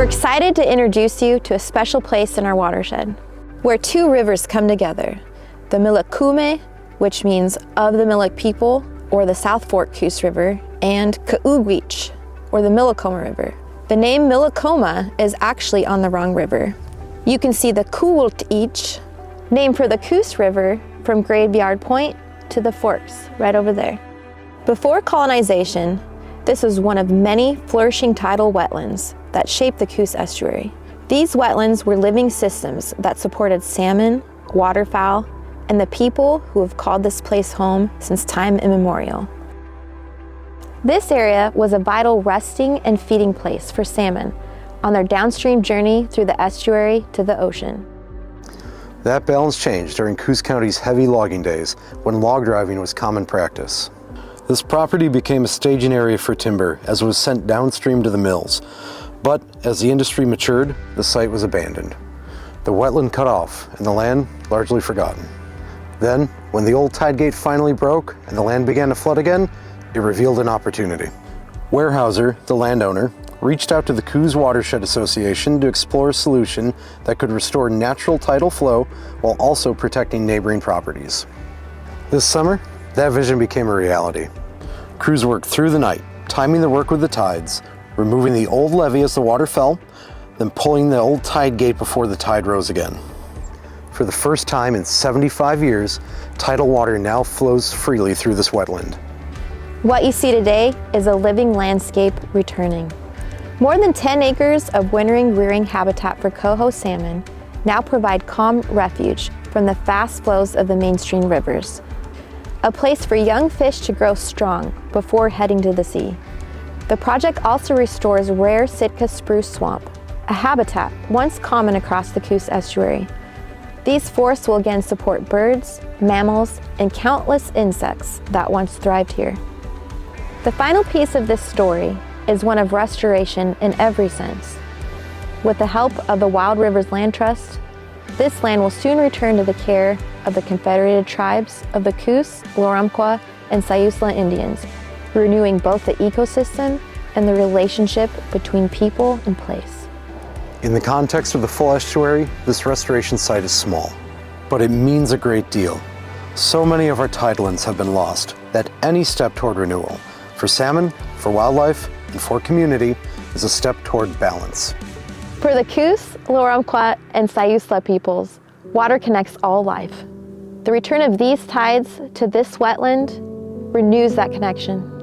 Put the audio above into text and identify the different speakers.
Speaker 1: excited to introduce you to a special place in our watershed, where two rivers come together, the Millicoma, which means of the Millik people, or the South Fork Coos River, and Coos, or the Millicoma River. The name Millicoma is actually on the wrong river. You can see the Coos, named for the Coos River, from Graveyard Point to the Forks, right over there. Before colonization, this was one of many flourishing tidal wetlands that shaped the Coos estuary. These wetlands were living systems that supported salmon, waterfowl, and the people who have called this place home since time immemorial. This area was a vital resting and feeding place for salmon on their downstream journey through the estuary to the ocean.
Speaker 2: That balance changed during Coos County's heavy logging days when log driving was common practice. This property became a staging area for timber as it was sent downstream to the mills. But as the industry matured, the site was abandoned. The wetland cut off and the land largely forgotten. Then, when the old tide gate finally broke and the land began to flood again, it revealed an opportunity. Weyerhaeuser, the landowner, reached out to the Coos Watershed Association to explore a solution that could restore natural tidal flow while also protecting neighboring properties. This summer, that vision became a reality. Crews worked through the night, timing the work with the tides, removing the old levee as the water fell, then pulling the old tide gate before the tide rose again. For the first time in 75 years, tidal water now flows freely through this wetland.
Speaker 1: What you see today is a living landscape returning. More than 10 acres of wintering rearing habitat for coho salmon now provide calm refuge from the fast flows of the mainstream rivers. A place for young fish to grow strong before heading to the sea. The project also restores rare Sitka spruce swamp, a habitat once common across the Coos estuary. These forests will again support birds, mammals, and countless insects that once thrived here. The final piece of this story is one of restoration in every sense. With the help of the Wild Rivers Land Trust, this land will soon return to the care of the Confederated Tribes of the Coos, Umpqua, and Siuslaw Indians, renewing both the ecosystem and the relationship between people and place.
Speaker 2: In the context of the full estuary, this restoration site is small, but it means a great deal. So many of our tidelands have been lost that any step toward renewal, for salmon, for wildlife, and for community, is a step toward balance.
Speaker 1: For the Coos, Umpqua, and Siuslaw peoples, water connects all life. The return of these tides to this wetland renews that connection.